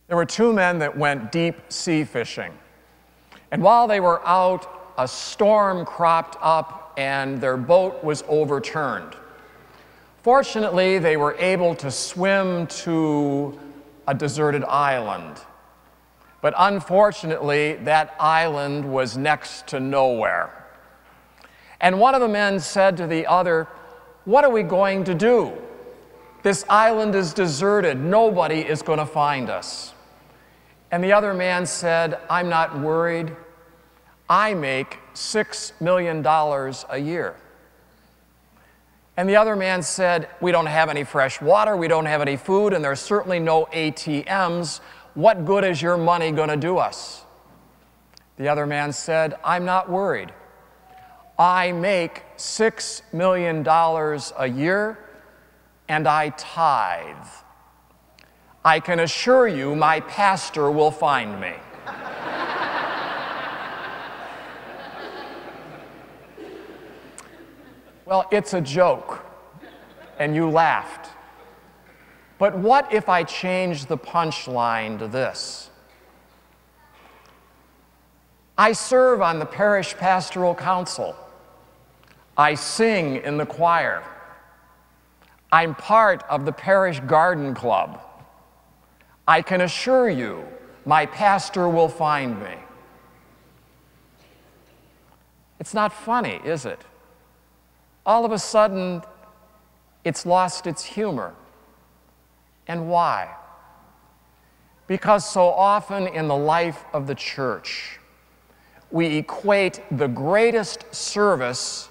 There were two men that went deep sea fishing. And while they were out, a storm cropped up and their boat was overturned. Fortunately, they were able to swim to a deserted island. But unfortunately, that island was next to nowhere. And one of the men said to the other, "What are we going to do? This island is deserted. Nobody is going to find us." And the other man said, "I'm not worried. I make $6 million a year." And the other man said, "We don't have any fresh water, we don't have any food, and there's certainly no ATMs. What good is your money going to do us?" The other man said, "I'm not worried. I make $6 million a year, and I tithe. I can assure you my pastor will find me." Well, it's a joke, and you laughed. But what if I changed the punchline to this? I serve on the Parish Pastoral Council. I sing in the choir. I'm part of the Parish Garden Club. I can assure you, my pastor will find me. It's not funny, is it? All of a sudden, it's lost its humor. And why? Because so often in the life of the church, we equate the greatest service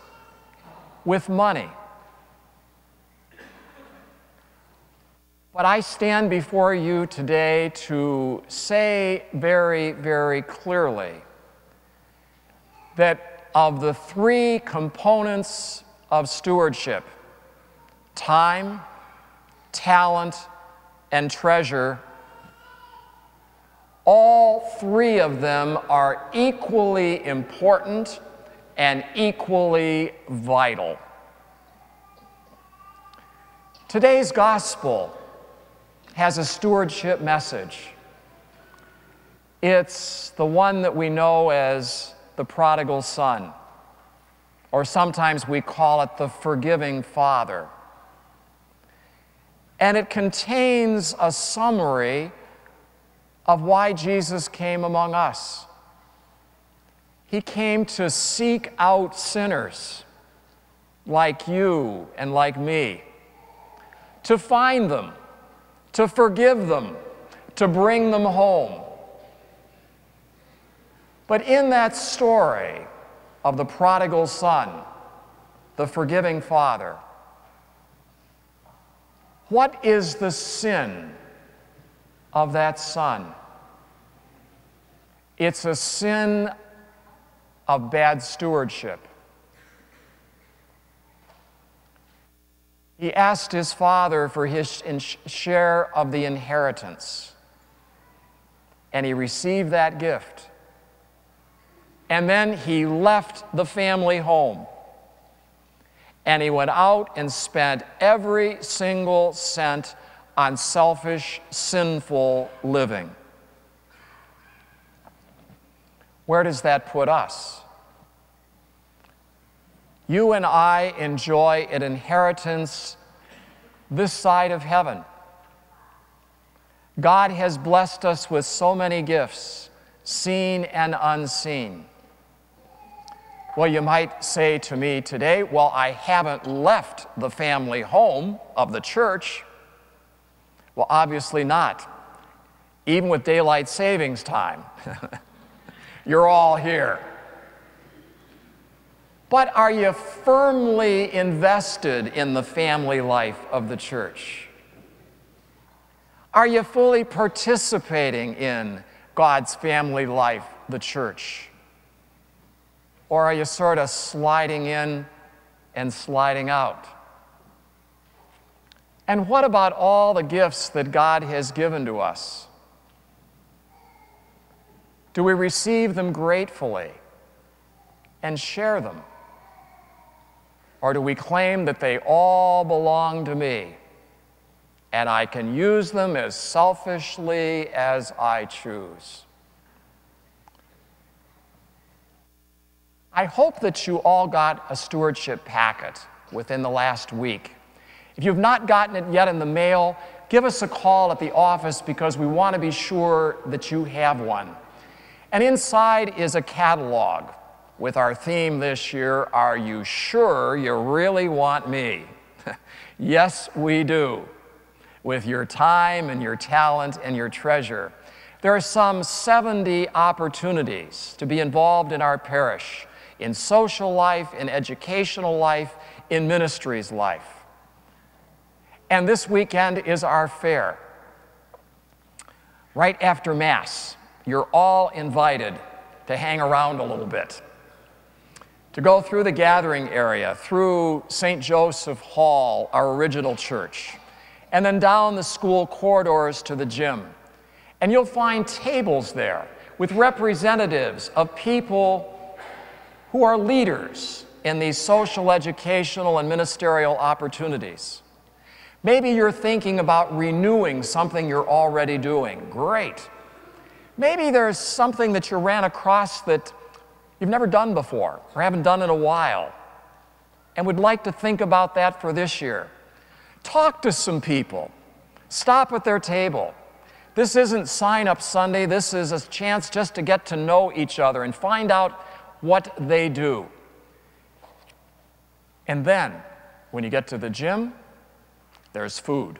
with money. But I stand before you today to say very, very clearly that of the three components of stewardship, time, talent, and treasure, all three of them are equally important and equally vital. Today's gospel has a stewardship message. It's the one that we know as the prodigal son, or sometimes we call it the forgiving father. And it contains a summary of why Jesus came among us. He came to seek out sinners like you and like me, to find them, to forgive them, to bring them home. But in that story of the prodigal son, the forgiving father, what is the sin of that son? It's a sin of bad stewardship. He asked his father for his share of the inheritance, and he received that gift. And then he left the family home, and he went out and spent every single cent on selfish, sinful living. Where does that put us? You and I enjoy an inheritance this side of heaven. God has blessed us with so many gifts, seen and unseen. Well, you might say to me today, well, I haven't left the family home of the church. Well, obviously not. Even with daylight savings time, you're all here. But are you firmly invested in the family life of the church? Are you fully participating in God's family life, the church? Or are you sort of sliding in and sliding out? And what about all the gifts that God has given to us? Do we receive them gratefully and share them? Or do we claim that they all belong to me? and I can use them as selfishly as I choose. I hope that you all got a stewardship packet within the last week. If you've not gotten it yet in the mail, give us a call at the office because we want to be sure that you have one. And inside is a catalog with our theme this year, Are You Sure You Really Want Me? Yes, we do. With your time and your talent and your treasure. There are some 70 opportunities to be involved in our parish, in social life, in educational life, in ministries life. And this weekend is our fair. Right after Mass, you're all invited to hang around a little bit, to go through the gathering area, through St. Joseph Hall, our original church, and then down the school corridors to the gym. And you'll find tables there with representatives of people who are leaders in these social, educational, and ministerial opportunities. Maybe you're thinking about renewing something you're already doing. Great. Maybe there's something that you ran across that you've never done before or haven't done in a while and would like to think about that for this year. Talk to some people. Stop at their table. This isn't sign-up Sunday. This is a chance just to get to know each other and find out what they do. And then, when you get to the gym, there's food.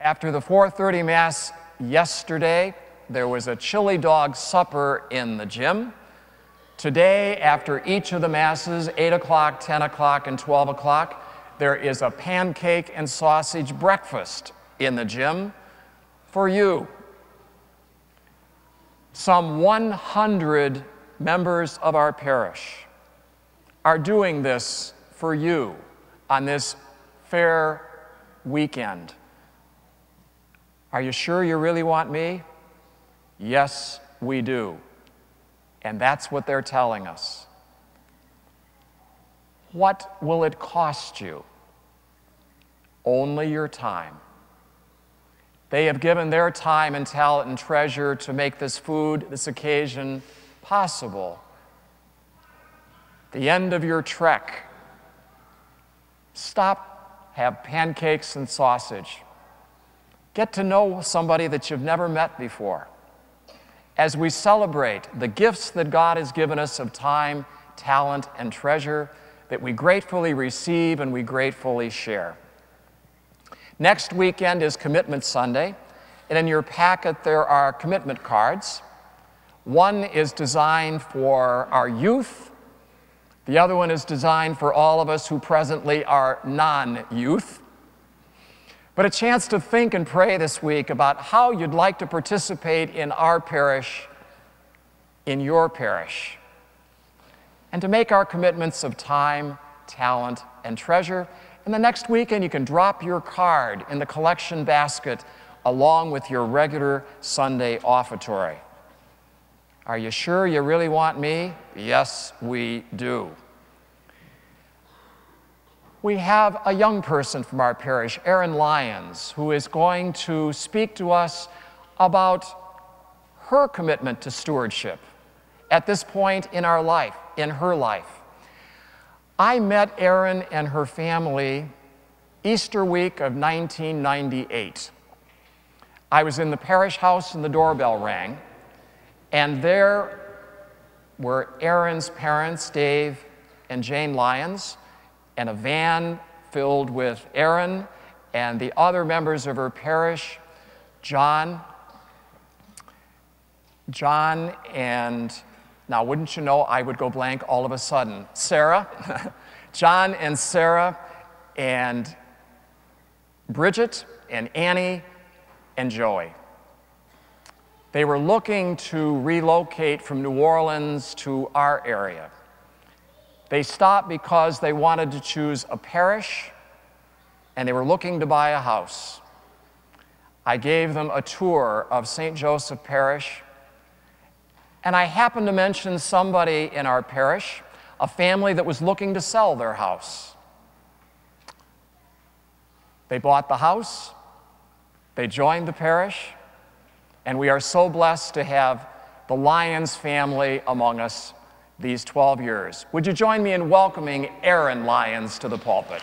After the 4:30 Mass yesterday, there was a chili dog supper in the gym. Today, after each of the Masses, 8 o'clock, 10 o'clock, and 12 o'clock, there is a pancake and sausage breakfast in the gym for you. Some 100 members of our parish are doing this for you on this fair weekend. Are you sure you really want me? Yes, we do. And that's what they're telling us. What will it cost you? Only your time. They have given their time and talent and treasure to make this food, this occasion, possible. The end of your trek, stop, have pancakes and sausage. Get to know somebody that you've never met before. As we celebrate the gifts that God has given us of time, talent, and treasure that we gratefully receive and we gratefully share. Next weekend is Commitment Sunday, and in your packet there are commitment cards. One is designed for our youth. The other one is designed for all of us who presently are non-youth. But a chance to think and pray this week about how you'd like to participate in our parish, in your parish, and to make our commitments of time, talent, and treasure. And the next weekend, you can drop your card in the collection basket along with your regular Sunday offertory. Are you sure you really want me? Yes, we do. We have a young person from our parish, Erin Lyons, who is going to speak to us about her commitment to stewardship at this point in our life, in her life. I met Erin and her family Easter week of 1998. I was in the parish house and the doorbell rang, and there were Erin's parents, Dave and Jane Lyons, and a van filled with Erin and the other members of her parish, John and, now wouldn't you know, I would go blank all of a sudden, Sarah, John and Sarah and Bridget and Annie and Joey. They were looking to relocate from New Orleans to our area. They stopped because they wanted to choose a parish and they were looking to buy a house. I gave them a tour of St. Joseph Parish, and I happened to mention somebody in our parish, a family that was looking to sell their house. They bought the house, they joined the parish, and we are so blessed to have the Lyons family among us these 12 years. Would you join me in welcoming Aaron Lyons to the pulpit?